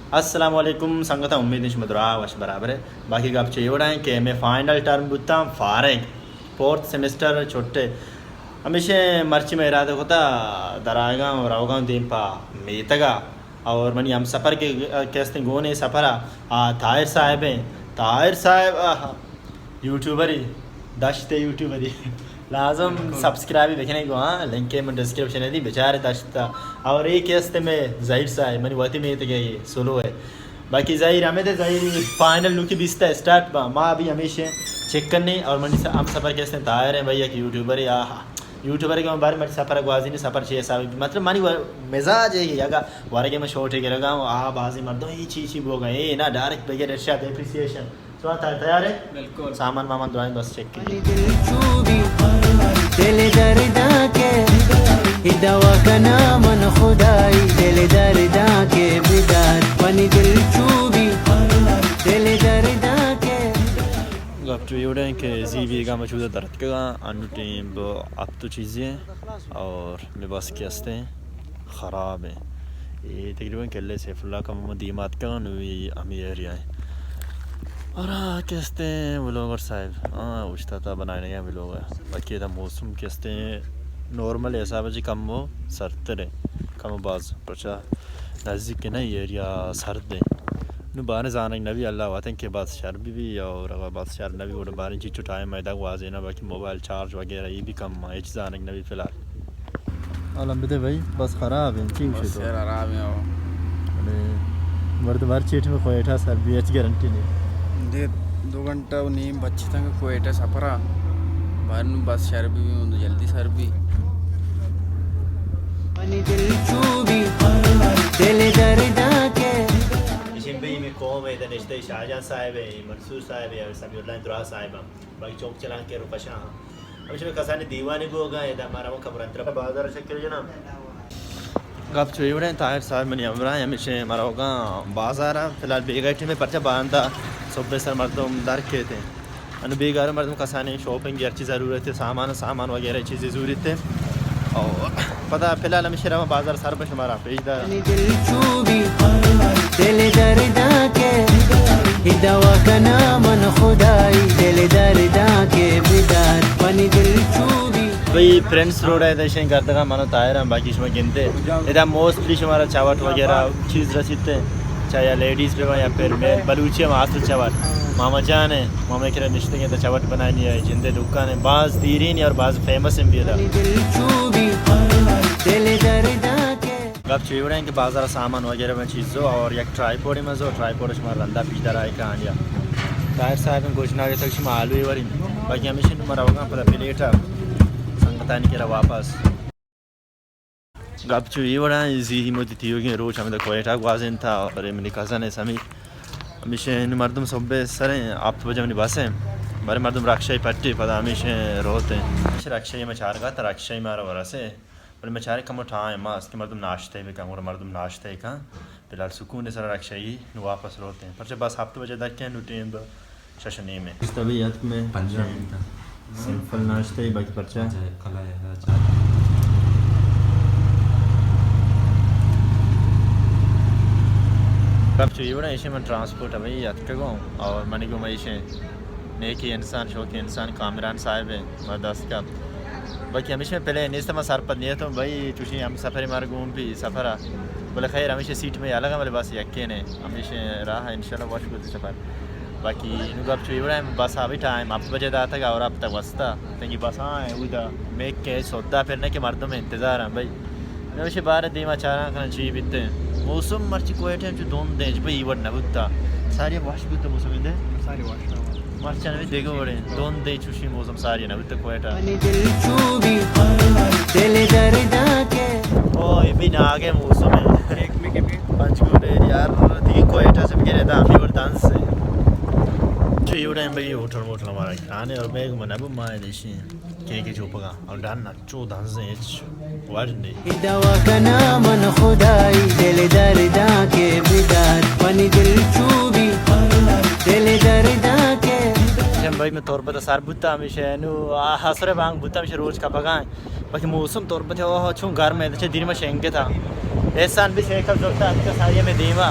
अस्सलाम वालेकुम संगता उम्मीद मधुरा वश बराबर है बाकी गप चाहिए है कि मैं फाइनल टर्म बुता फारेग फोर्थ सेमेस्टर छोटे हमेशा मर्ची में इरादा होता दरागा और अवगा दीपा मीतगा और मनी हम सफ़र के कैसे गोने सफ़रा ताहिर साहब यूट्यूबरी दशते यूट्यूबरी लाजम सब्सक्राइब देखने को हाँ लिंक में डिस्क्रिप्शन है दी बेचारे दशता और एक कैसे में ज़ाहिर साहब मनी वती में तो ये सोलो है बाकी ज़ाहिर हमें तो ज़ाहिर फाइनल लुक बिस्ता स्टार्ट माँ अभी हमेशा चेक करने और मनी हम सफ़र कैसे ताहिर हैं भैया कि यूट्यूबर या यूट्यूबर के बारे में सफ़र बाजी नहीं सफ़र चाहिए साहब मतलब मानी मिजाज है ये अगर वारे में शॉर्ट है लगा बाजी मर्दों ही चीज़ हो गए ये ना डायरेक्ट भैया इरशाद एप्रिसिएशन तो तैयार है बिल्कुल सामान मामान दुआएं बस चेक कीजिए कि जीवी का मौजूदा दर्द का टीम अब तो चीज़ें और लिबास के हस्ते ख़राब हैं ये तकरीबन केले सैफुल्लाह का दीमात का हमें एरिया है और कहते हैं वो लोग और साहब हाँ उछता था बनाने का भी लोग बाकी था मौसम कहते हैं नॉर्मल ऐसा बजी कम वो सर्द है कम बाज प्रचा नज़दीक के ना एरिया सर्द है बारे जाने नबी अल्लाह वाते के बाद शर भी और अगर बात शर नबी वो बारे चीज़ टाइम मैदा वाजे ना बाकी मोबाइल चार्ज वगैरह ये भी कम है जाने नबी फ़िलहाल अलहमद भाई बस ख़राब है चीज़ तो खराब है अरे मर्द बार चीट में खोएठा सर भी एच गारंटी नहीं दे 2 घंटा नीम बच्चे तक कोएटा सफरा बाहर बस शर भी जल्दी सर भी कौम है नश्ते शाहजहां साहब है मंसूर साहब है समीउल्लाह दुरा साहब बाकी चौक चला के रुपशा हमेशा में कसाने दीवाने को होगा ये हमारा वो खबर अंतर बाजार शक्ल जो ना गप चुईवड़े ताहिर साहब मनी अमरा हमेशा हमारा होगा बाजार फिलहाल बेगैठे में पर्चा बांधा सुबह सर मर्दम दर के थे अनु बेगार मर्दम कसाने शॉपिंग की अच्छी ज़रूरत है सामान वगैरह चीज़ें ज़रूरत है और पता फिलहाल हमेशा रहा बाजार सर पर हमारा पेजदार भाई फ्रेंड्स रोड है दर्शन करते का मानो तायर बाकी इसमें गिनते इधर मोस्टली हमारा चावट वगैरह चीज़ रसीते चाहे या लेडीज़ पे या फिर मैं बलूची हम हाथ चावट मामा जान है मामा के रिश्ते के तो चावट बनानी है जिंदे दुकान है बाज़ दीरीन और बाज़ फेमस है भी गप चीवड़े कि बाजार सामान वगैरह में चीज़ों और एक ट्राईपोड में जो ट्राईपोड हमारा रंधा पीछा रहा है कहानिया ताहिर साहब घोषणा के तक आलू वरी बाकी हमेशा नंबर होगा पता प्लेट संगता नहीं करा वापस गप चीवड़ा जी मोदी थी होगी रोज हमें तो कोयटा वाजन था और मेरी कज़न है समी हमेशा मर्दम सुबह सर आप वजह में बस हैं हमारे मर्दम रक्षा ही पट्टी पता हमेशा रोते हैं रक्षा में चार का तो रक्षा ही मारा वरा से पर मैं चारे कम उठा है मास के मर्दम नाश्ते में कम और मर्दम नाश्ते का फिलहाल सुकून सर रक्षा ही वापस रोते हैं पर जब बस हफ्ते बजे तक के नुटीन शशनी में इस तबीयत में सिंपल नाश्ते ही बाकी पर्चा कब चाहिए बड़ा ऐसे में ट्रांसपोर्ट है भाई याद कर और मनी को मैं ऐसे नेकी इंसान शौकी इंसान कामरान साहब है मदस का बाकी हमेशा पहले नहीं समय सर पर नहीं तो भाई तुझे हम सफ़र मार घूम भी सफ़र बोले खैर हमेशा सीट में अलग हमारे बस यके ने हमेशा रहा इंशाल्लाह वॉश करते सफ़र बाकी इनको अब चाहिए बड़ा बस अभी टाइम आप बजे दा था और अब तक वस्ता तेंगी बस हाँ उधर मेक के सौदा फिरने के मर्दों में इंतज़ार है भाई हमेशा बारह दीमा चारा खाना चाहिए बीते मौसम मर्ची कोई टाइम जो दोन दें भाई इवट ना बुता सारी वॉश बुता मौसम इधर सारी वॉश मर्चा भी देखो बड़े दोन दे चुशी मौसम सारी ना बुता कोई टाइम ओ ये भी ना आगे मौसम है एक में के भी पंचकुले यार देखिए कोई टाइम से भी कहते हैं अभी और डांस से चाहिए उड़ाएं भाई होटल मोटल हमारा खाने और मैं मना भी मारे देशी के चुपगा और डान ना चो डांस है वाज नहीं दवा का नाम न खुदाई दिल दर्द के बिदार पानी दिल चूबी दिल दर्द के जब भाई मैं तौर पर सार बुता हमेशा नु हसरे बांग बुता हमेशा रोज का पगा बाकी मौसम तौर पर ओ छू घर में दिन में शेंगे था एहसान भी शेख जोता अच्छा सारी में देवा